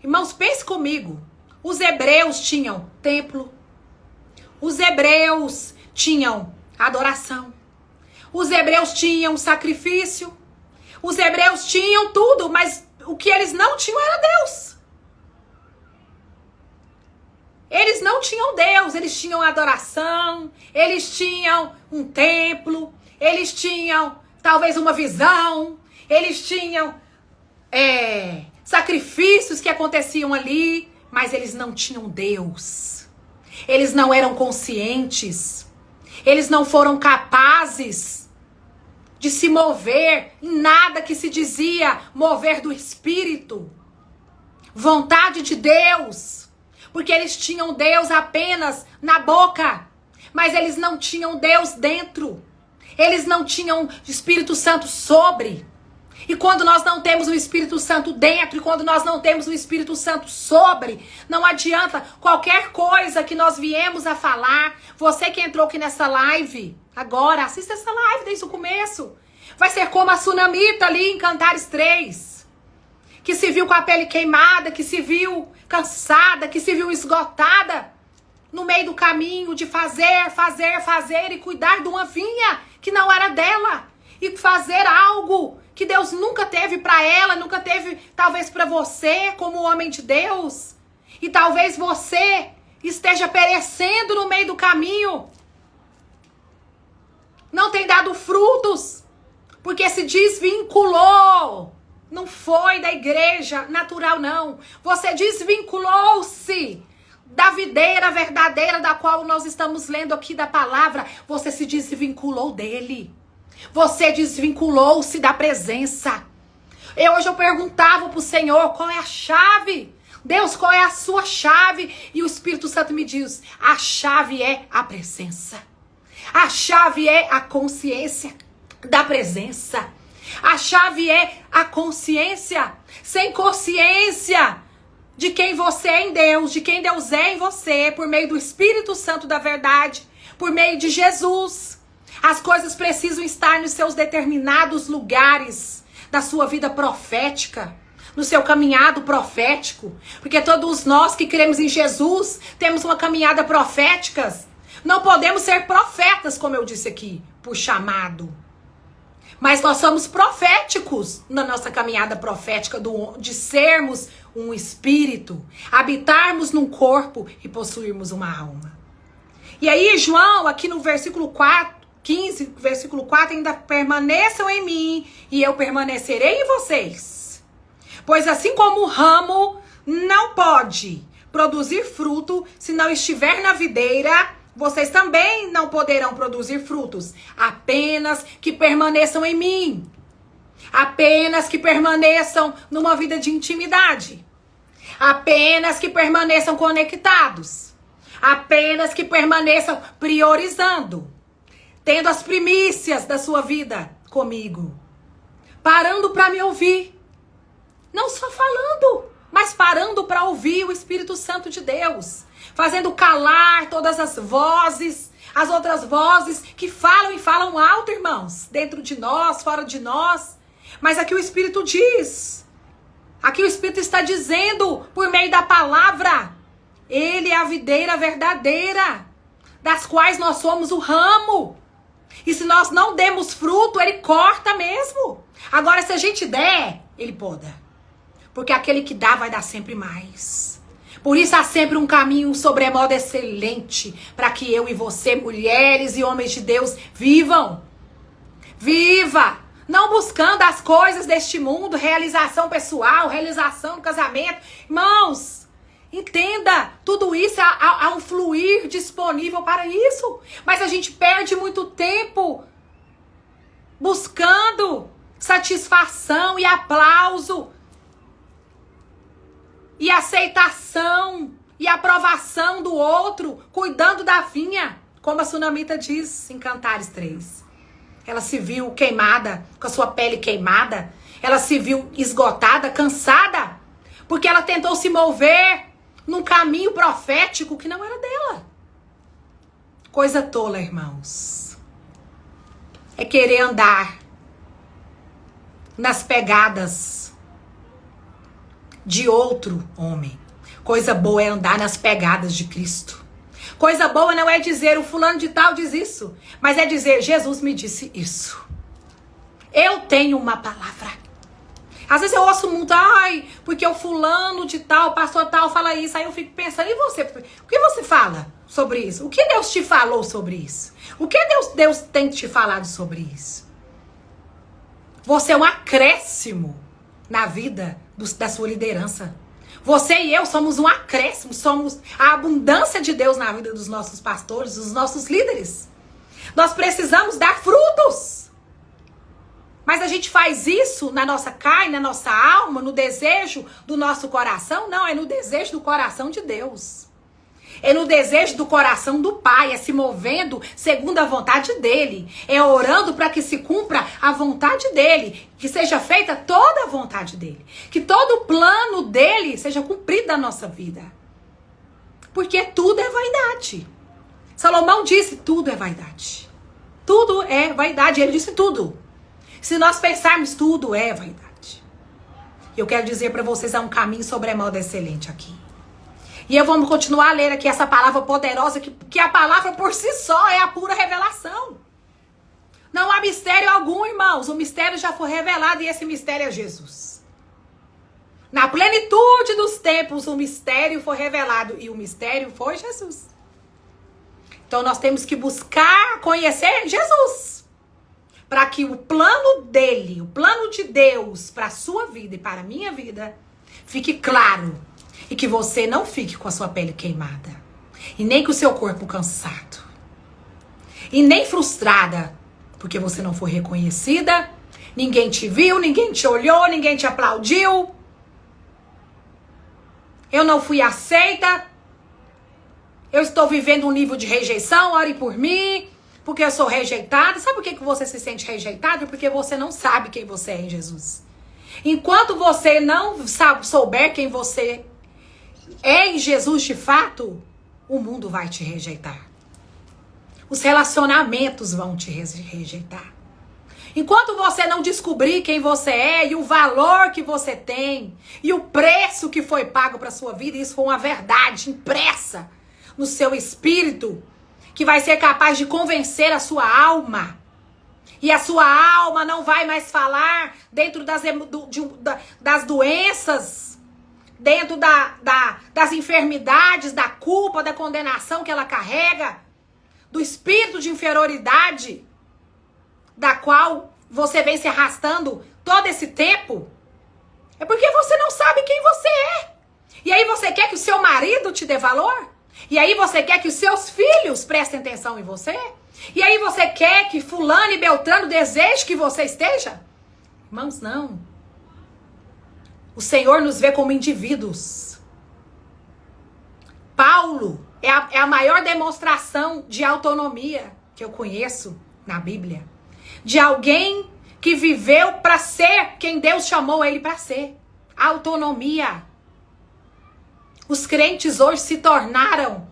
Irmãos, pense comigo. Os hebreus tinham templo. Os hebreus tinham adoração. Os hebreus tinham sacrifício. Os hebreus tinham tudo, mas o que eles não tinham era Deus. Eles não tinham Deus, eles tinham adoração, eles tinham um templo, eles tinham talvez uma visão, eles tinham sacrifícios que aconteciam ali, mas eles não tinham Deus. Eles não eram conscientes, eles não foram capazes de se mover em nada que se dizia mover do Espírito, vontade de Deus. Porque eles tinham Deus apenas na boca, mas eles não tinham Deus dentro. Eles não tinham Espírito Santo sobre. E quando nós não temos o Espírito Santo dentro, e quando nós não temos o Espírito Santo sobre, não adianta qualquer coisa que nós viemos a falar. Você que entrou aqui nessa live, agora, assista essa live desde o começo. Vai ser como a Sunamita ali em Cantares 3. Que se viu com a pele queimada, que se viu cansada, que se viu esgotada no meio do caminho de fazer e cuidar de uma vinha que não era dela e fazer algo que Deus nunca teve para ela, nunca teve talvez para você como homem de Deus, e talvez você esteja perecendo no meio do caminho, não tem dado frutos porque se desvinculou. Não foi da igreja natural, não. Você desvinculou-se da videira verdadeira da qual nós estamos lendo aqui da palavra. Você se desvinculou dele. Você desvinculou-se da presença. Hoje eu perguntava pro Senhor, qual é a chave? Deus, qual é a sua chave? E o Espírito Santo me diz, a chave é a presença. A chave é a consciência da presença. A chave é a consciência. Sem consciência de quem você é em Deus, de quem Deus é em você, por meio do Espírito Santo da verdade, por meio de Jesus, as coisas precisam estar nos seus determinados lugares da sua vida profética, no seu caminhado profético, porque todos nós que cremos em Jesus temos uma caminhada profética. Não podemos ser profetas, como eu disse aqui, por chamado. Mas nós somos proféticos na nossa caminhada profética de sermos um espírito, habitarmos num corpo e possuirmos uma alma. E aí João, aqui no versículo 15, versículo 4, ainda permaneçam em mim e eu permanecerei em vocês. Pois assim como o ramo não pode produzir fruto se não estiver na videira, vocês também não poderão produzir frutos, apenas que permaneçam em mim. Apenas que permaneçam numa vida de intimidade. Apenas que permaneçam conectados. Apenas que permaneçam priorizando. Tendo as primícias da sua vida comigo. Parando para me ouvir. Não só falando, mas parando para ouvir o Espírito Santo de Deus. Fazendo calar todas as vozes, as outras vozes que falam e falam alto, irmãos, dentro de nós, fora de nós. Mas aqui o Espírito diz, aqui o Espírito está dizendo por meio da palavra, ele é a videira verdadeira, das quais nós somos o ramo. E se nós não demos fruto, ele corta mesmo. Agora, se a gente der, ele poda. Porque aquele que dá vai dar sempre mais. Por isso há sempre um caminho sobremodo excelente para que eu e você, mulheres e homens de Deus, vivam. Viva! Não buscando as coisas deste mundo, realização pessoal, realização no casamento. Irmãos, entenda, tudo isso há um fluir disponível para isso. Mas a gente perde muito tempo buscando satisfação e aplauso. E aceitação e aprovação do outro, cuidando da vinha, como a Sunamita diz em Cantares 3. Ela se viu queimada, com a sua pele queimada. Ela se viu esgotada, cansada, porque ela tentou se mover num caminho profético que não era dela. Coisa tola, irmãos. É querer andar nas pegadas de outro homem. Coisa boa é andar nas pegadas de Cristo. Coisa boa não é dizer o fulano de tal diz isso, mas é dizer Jesus me disse isso. Eu tenho uma palavra. Às vezes eu ouço muito, ai, porque o fulano de tal, o pastor tal fala isso. Aí eu fico pensando, e você? O que você fala sobre isso? O que Deus te falou sobre isso? O que Deus tem te falado sobre isso? Você é um acréscimo na vida da sua liderança. Você e eu somos um acréscimo, somos a abundância de Deus na vida dos nossos pastores, dos nossos líderes. Nós precisamos dar frutos. Mas a gente faz isso na nossa carne, na nossa alma, no desejo do nosso coração? Não, é no desejo do coração de Deus. É no desejo do coração do Pai, é se movendo segundo a vontade dele. É orando para que se cumpra a vontade dele, que seja feita toda a vontade dele. Que todo o plano dele seja cumprido na nossa vida. Porque tudo é vaidade. Salomão disse, tudo é vaidade. Tudo é vaidade, ele disse tudo. Se nós pensarmos, tudo é vaidade. Eu quero dizer para vocês, há um caminho sobremodo excelente aqui. E eu vou continuar a ler aqui essa palavra poderosa, que a palavra por si só é a pura revelação. Não há mistério algum, irmãos. O mistério já foi revelado e esse mistério é Jesus. Na plenitude dos tempos, o mistério foi revelado e o mistério foi Jesus. Então nós temos que buscar conhecer Jesus. Para que o plano dele, o plano de Deus para a sua vida e para a minha vida, fique claro. E que você não fique com a sua pele queimada. E nem com o seu corpo cansado. E nem frustrada. Porque você não foi reconhecida. Ninguém te viu, ninguém te olhou, ninguém te aplaudiu. Eu não fui aceita. Eu estou vivendo um nível de rejeição, ore por mim. Porque eu sou rejeitada. Sabe por que você se sente rejeitado? Porque você não sabe quem você é em Jesus. Enquanto você não souber quem você é em Jesus de fato, o mundo vai te rejeitar. Os relacionamentos vão te rejeitar. Enquanto você não descobrir quem você é e o valor que você tem e o preço que foi pago para sua vida, isso foi uma verdade impressa no seu espírito, que vai ser capaz de convencer a sua alma. E a sua alma não vai mais falar dentro das doenças, dentro das enfermidades, da culpa, da condenação que ela carrega, do espírito de inferioridade, da qual você vem se arrastando todo esse tempo. É porque você não sabe quem você é. E aí você quer que o seu marido te dê valor? E aí você quer que os seus filhos prestem atenção em você? E aí você quer que fulano e beltrano desejem que você esteja? Irmãos, não. O Senhor nos vê como indivíduos. Paulo é a maior demonstração de autonomia que eu conheço na Bíblia. De alguém que viveu para ser quem Deus chamou ele para ser. Autonomia. Os crentes hoje se tornaram,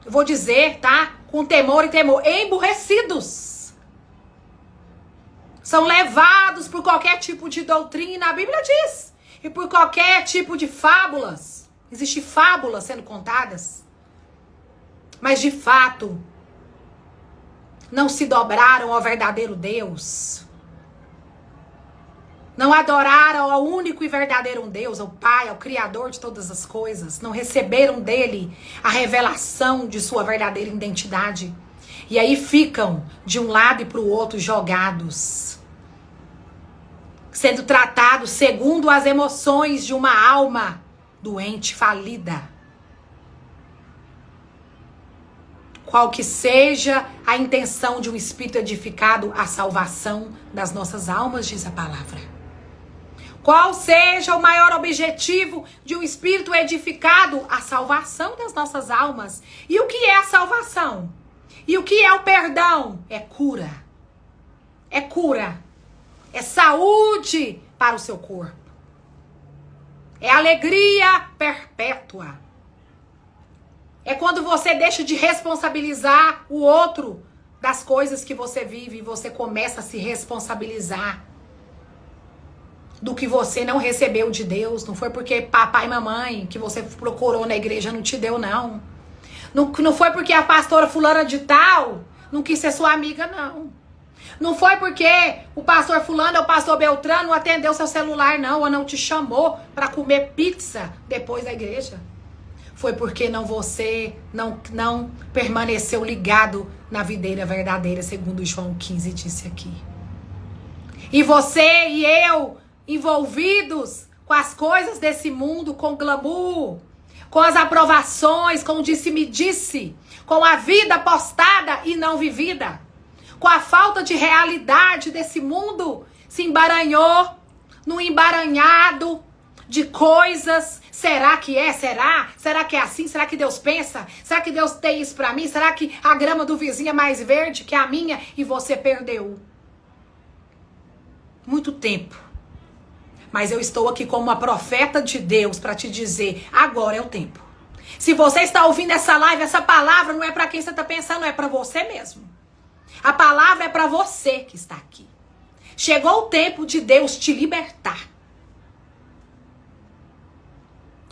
eu vou dizer, tá? Com temor e temor, emburrecidos. São levados por qualquer tipo de doutrina, a Bíblia diz. E por qualquer tipo de fábulas. Existem fábulas sendo contadas. Mas de fato, não se dobraram ao verdadeiro Deus. Não adoraram ao único e verdadeiro Deus, ao Pai, ao Criador de todas as coisas. Não receberam dele a revelação de sua verdadeira identidade. E aí ficam de um lado e para o outro jogados. Sendo tratados segundo as emoções de uma alma doente, falida. Qual que seja a intenção de um espírito edificado, a salvação das nossas almas, diz a palavra. Qual seja o maior objetivo de um espírito edificado? A salvação das nossas almas. E o que é a salvação? E o que é o perdão? É cura. É cura. É saúde para o seu corpo. É alegria perpétua. É quando você deixa de responsabilizar o outro das coisas que você vive e você começa a se responsabilizar do que você não recebeu de Deus. Não foi porque papai e mamãe que você procurou na igreja não te deu, não. Não foi porque a pastora fulana de tal não quis ser sua amiga, não. Não foi porque o pastor fulano ou o pastor Beltrano não atendeu seu celular, não, ou não te chamou para comer pizza depois da igreja. Foi porque você não permaneceu ligado na videira verdadeira, segundo João 15 disse aqui. E você e eu, envolvidos com as coisas desse mundo, com glamour, com as aprovações, com o disse-me-disse, com a vida postada e não vivida, com a falta de realidade desse mundo, se embaranhou num embaranhado de coisas. Será que é? Será? Será que é assim? Será que Deus pensa? Será que Deus tem isso pra mim? Será que a grama do vizinho é mais verde que a minha? E você perdeu muito tempo. Mas eu estou aqui como uma profeta de Deus para te dizer, agora é o tempo. Se você está ouvindo essa live, essa palavra não é para quem você está pensando, é para você mesmo. A palavra é para você que está aqui. Chegou o tempo de Deus te libertar.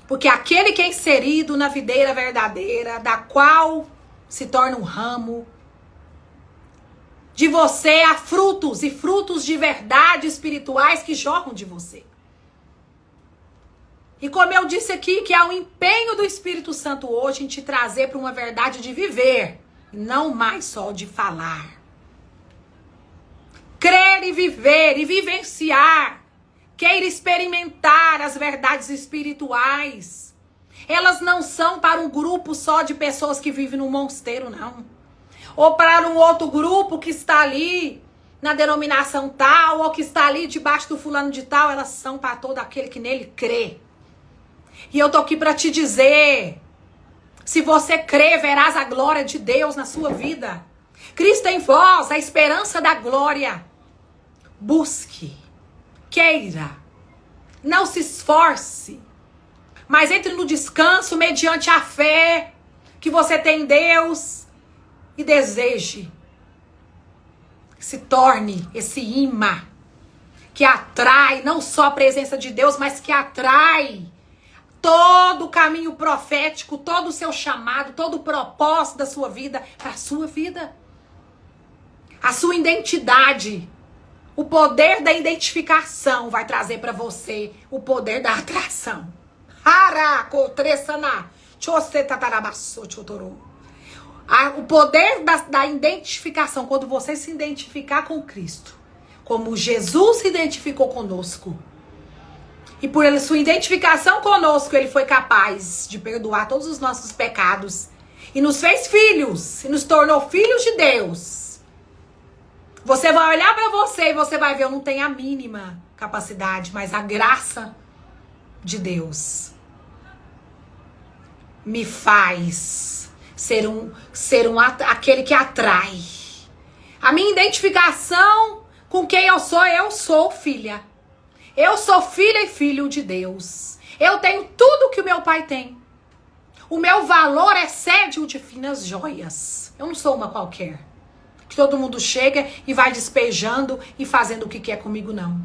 Porque aquele que é inserido na videira verdadeira, da qual se torna um ramo, de você há frutos e frutos de verdade espirituais que jorram de você. E como eu disse aqui, que há um empenho do Espírito Santo hoje em te trazer para uma verdade de viver, não mais só de falar. Crer e viver e vivenciar. Queira experimentar as verdades espirituais. Elas não são para um grupo só de pessoas que vivem num mosteiro, não. Ou para um outro grupo que está ali na denominação tal, ou que está ali debaixo do fulano de tal. Elas são para todo aquele que nele crê. E eu tô aqui para te dizer, se você crê, verás a glória de Deus na sua vida. Cristo em vós, a esperança da glória. Busque, queira, não se esforce, mas entre no descanso mediante a fé que você tem em Deus e deseje. Se torne esse imã que atrai não só a presença de Deus, mas que atrai todo o caminho profético, todo o seu chamado, todo o propósito da sua vida para a sua vida. A sua identidade, o poder da identificação vai trazer para você o poder da atração. O poder da identificação, quando você se identificar com Cristo, como Jesus se identificou conosco, e por sua identificação conosco, ele foi capaz de perdoar todos os nossos pecados e nos fez filhos, e nos tornou filhos de Deus. Você vai olhar para você e você vai ver, eu não tenho a mínima capacidade, mas a graça de Deus me faz ser aquele que atrai. A minha identificação com quem eu sou filha. Eu sou filha e filho de Deus. Eu tenho tudo que o meu pai tem. O meu valor excede o de finas joias. Eu não sou uma qualquer. Que todo mundo chega e vai despejando e fazendo o que quer comigo, não.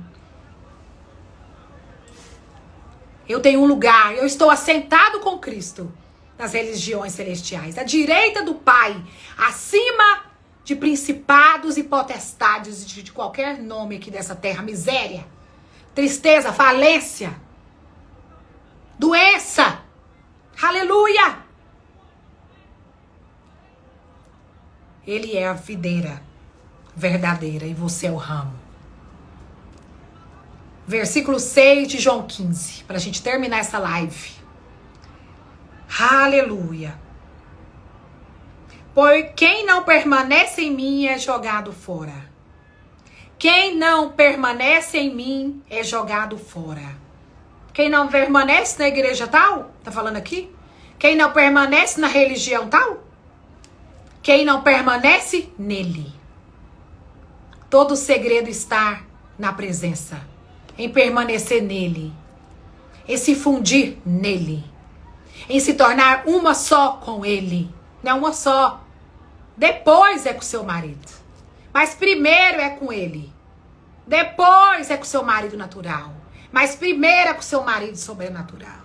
Eu tenho um lugar, eu estou assentado com Cristo nas religiões celestiais, à direita do Pai, acima de principados e potestades de qualquer nome aqui dessa terra, miséria, tristeza, falência, doença. Aleluia! Ele é a videira verdadeira e você é o ramo. Versículo 6 de João 15, para a gente terminar essa live. Aleluia! Pois quem não permanece em mim é jogado fora. Quem não permanece em mim é jogado fora. Quem não permanece na igreja tal? Tá falando aqui? Quem não permanece na religião tal? Quem não permanece nele. Todo o segredo está na presença. Em permanecer nele. Em se fundir nele. Em se tornar uma só com ele. Não uma só. Depois é com o seu marido. Mas primeiro é com ele. Depois é com o seu marido natural. Mas primeiro é com o seu marido sobrenatural.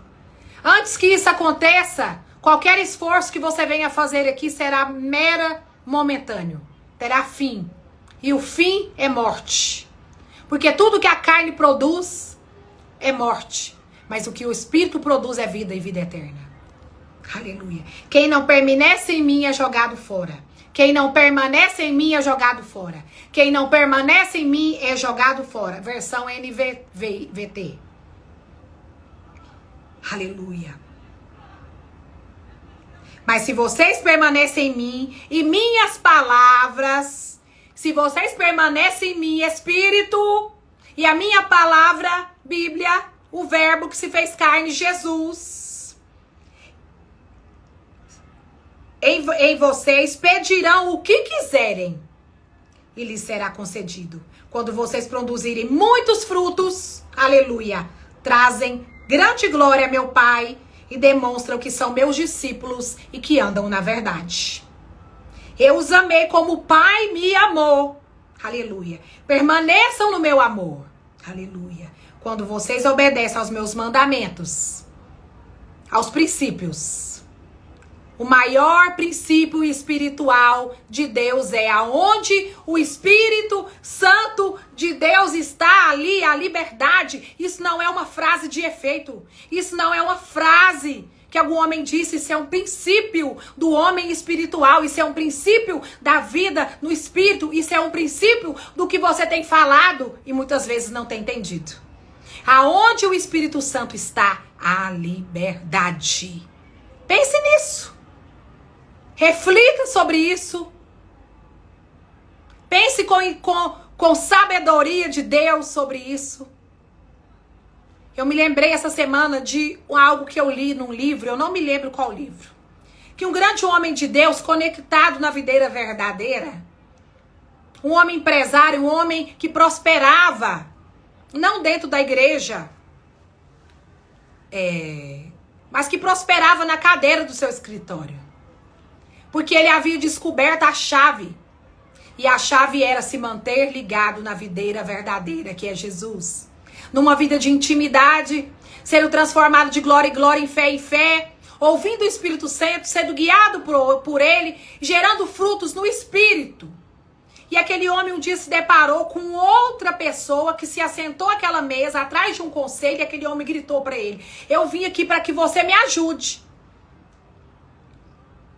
Antes que isso aconteça, qualquer esforço que você venha fazer aqui será momentâneo. Terá fim. E o fim é morte. Porque tudo que a carne produz é morte. Mas o que o Espírito produz é vida e vida eterna. Aleluia. Quem não permanece em mim é jogado fora. Quem não permanece em mim é jogado fora. Quem não permanece em mim é jogado fora. Versão NVT. Aleluia. Mas se vocês permanecem em mim e minhas palavras, se vocês permanecem em mim, Espírito, e a minha palavra, Bíblia, o verbo que se fez carne, Jesus, em vocês pedirão o que quiserem e lhes será concedido. Quando vocês produzirem muitos frutos, aleluia, trazem grande glória a meu Pai e demonstram que são meus discípulos e que andam na verdade. Eu os amei como o Pai me amou. Aleluia. Permaneçam no meu amor. Aleluia. Quando vocês obedecem aos meus mandamentos, aos princípios. O maior princípio espiritual de Deus é aonde o Espírito Santo de Deus está, ali a liberdade. Isso não é uma frase de efeito. Isso não é uma frase que algum homem disse. Isso é um princípio do homem espiritual. Isso é um princípio da vida no Espírito. Isso é um princípio do que você tem falado e muitas vezes não tem entendido. Aonde o Espírito Santo está, a liberdade. Pense nisso. Reflita sobre isso. Pense com sabedoria de Deus sobre isso. Eu me lembrei essa semana de algo que eu li num livro, eu não me lembro qual livro. Que um grande homem de Deus, conectado na videira verdadeira, um homem empresário, um homem que prosperava, não dentro da igreja, mas que prosperava na cadeira do seu escritório. Porque ele havia descoberto a chave. E a chave era se manter ligado na videira verdadeira, que é Jesus. Numa vida de intimidade, sendo transformado de glória em glória, em fé, ouvindo o Espírito Santo, sendo guiado por ele, gerando frutos no Espírito. E aquele homem um dia se deparou com outra pessoa que se assentou àquela mesa, atrás de um conselho, e aquele homem gritou para ele: eu vim aqui para que você me ajude.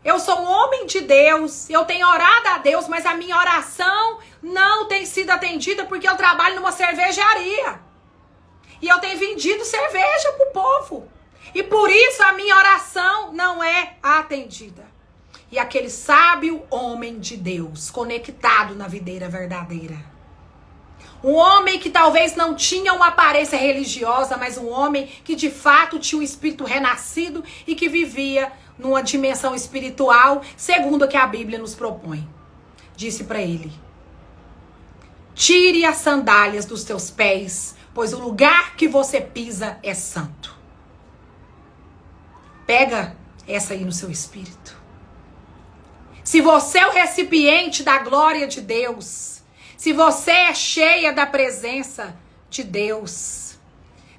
Eu sou um homem de Deus, eu tenho orado a Deus, mas a minha oração não tem sido atendida porque eu trabalho numa cervejaria. E eu tenho vendido cerveja pro povo. E por isso a minha oração não é atendida. E aquele sábio homem de Deus, conectado na videira verdadeira. Um homem que talvez não tinha uma aparência religiosa, mas um homem que de fato tinha um espírito renascido e que vivia numa dimensão espiritual, segundo o que a Bíblia nos propõe. Disse para ele: tire as sandálias dos teus pés, pois o lugar que você pisa é santo. Pega essa aí no seu espírito. Se você é o recipiente da glória de Deus, se você é cheia da presença de Deus,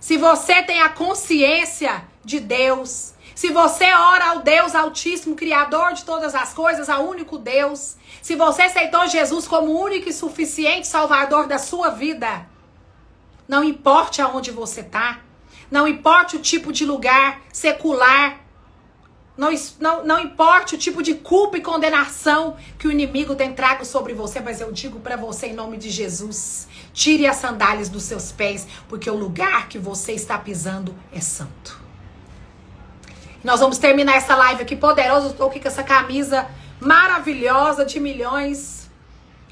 se você tem a consciência de Deus, se você ora ao Deus Altíssimo, Criador de todas as coisas, ao único Deus, se você aceitou Jesus como único e suficiente Salvador da sua vida, não importa aonde você está, não importa o tipo de lugar secular, não importa o tipo de culpa e condenação que o inimigo tem trago sobre você, mas eu digo para você em nome de Jesus, tire as sandálias dos seus pés, porque o lugar que você está pisando é santo. Nós vamos terminar essa live aqui poderosa. Eu estou aqui com essa camisa maravilhosa de milhões.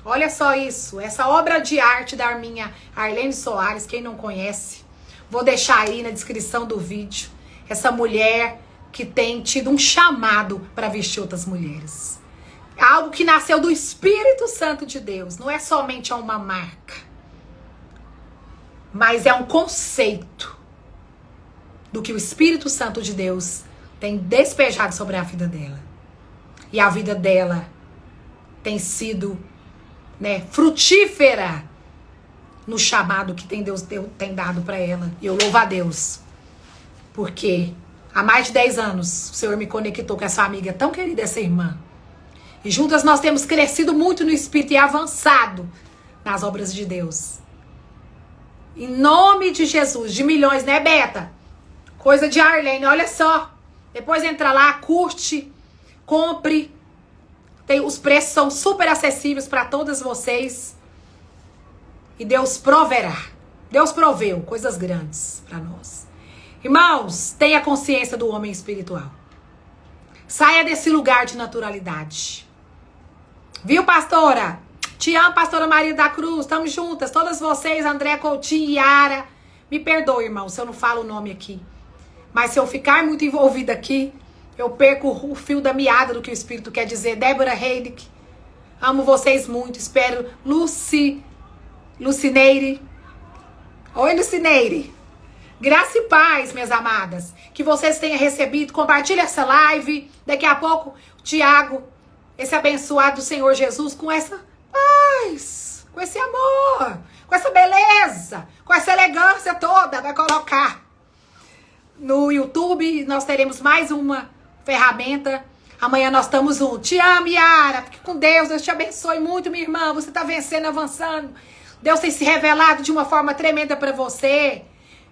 Olha só isso, essa obra de arte da minha Arlene Soares, quem não conhece, vou deixar aí na descrição do vídeo. Essa mulher que tem tido um chamado para vestir outras mulheres. Algo que nasceu do Espírito Santo de Deus. Não é somente uma marca, mas é um conceito do que o Espírito Santo de Deus tem despejado sobre a vida dela. E a vida dela tem sido, frutífera no chamado que Deus tem dado para ela. E eu louvo a Deus, porque há mais de 10 anos o Senhor me conectou com essa amiga tão querida, essa irmã. E juntas nós temos crescido muito no Espírito e avançado nas obras de Deus. Em nome de Jesus, de milhões, né, Beta? Coisa de Arlene, olha só. Depois entra lá, curte, compre. Os preços são super acessíveis para todas vocês. E Deus proverá. Deus proveu coisas grandes para nós. Irmãos, tenha consciência do homem espiritual. Saia desse lugar de naturalidade. Viu, pastora? Te amo, pastora Maria da Cruz. Estamos juntas. Todas vocês, André Coutinho, Yara. Me perdoe, irmão, se eu não falo o nome aqui. Mas se eu ficar muito envolvida aqui, eu perco o fio da meada do que o Espírito quer dizer. Débora Heidick. Amo vocês muito. Espero. Lucineire. Oi, Lucineire. Graça e paz, minhas amadas. Que vocês tenham recebido. Compartilhe essa live. Daqui a pouco, o Tiago, esse abençoado do Senhor Jesus, com essa paz, com esse amor, com essa beleza, com essa elegância toda, vai colocar no YouTube. Nós teremos mais uma ferramenta. Amanhã nós estamos juntos. Te amo, Yara. Fique com Deus. Deus te abençoe muito, minha irmã. Você está vencendo, avançando. Deus tem se revelado de uma forma tremenda para você.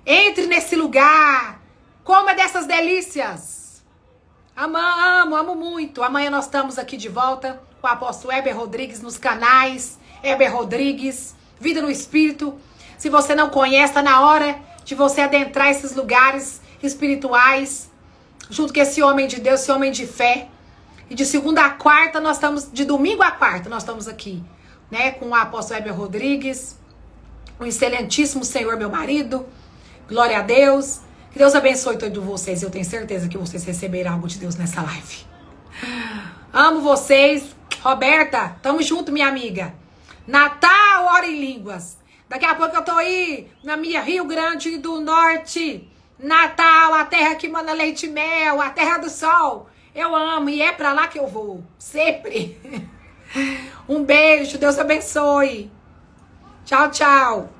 Entre nesse lugar. Coma dessas delícias. Amo muito. Amanhã nós estamos aqui de volta com o apóstolo Heber Rodrigues nos canais. Heber Rodrigues, Vida no Espírito. Se você não conhece, está na hora de você adentrar esses lugares espirituais, junto com esse homem de Deus, esse homem de fé. E de segunda a quarta, nós estamos, de domingo a quarta, nós estamos aqui, né, com o apóstolo Heber Rodrigues, o excelentíssimo Senhor, meu marido. Glória a Deus. Que Deus abençoe todos vocês. Eu tenho certeza que vocês receberão algo de Deus nessa live. Amo vocês. Roberta, tamo junto, minha amiga. Natal, ora em línguas. Daqui a pouco eu tô aí na minha Rio Grande do Norte. Natal, a terra que manda leite e mel, a terra do sol. Eu amo e é pra lá que eu vou. Sempre. Um beijo, Deus abençoe. Tchau, tchau.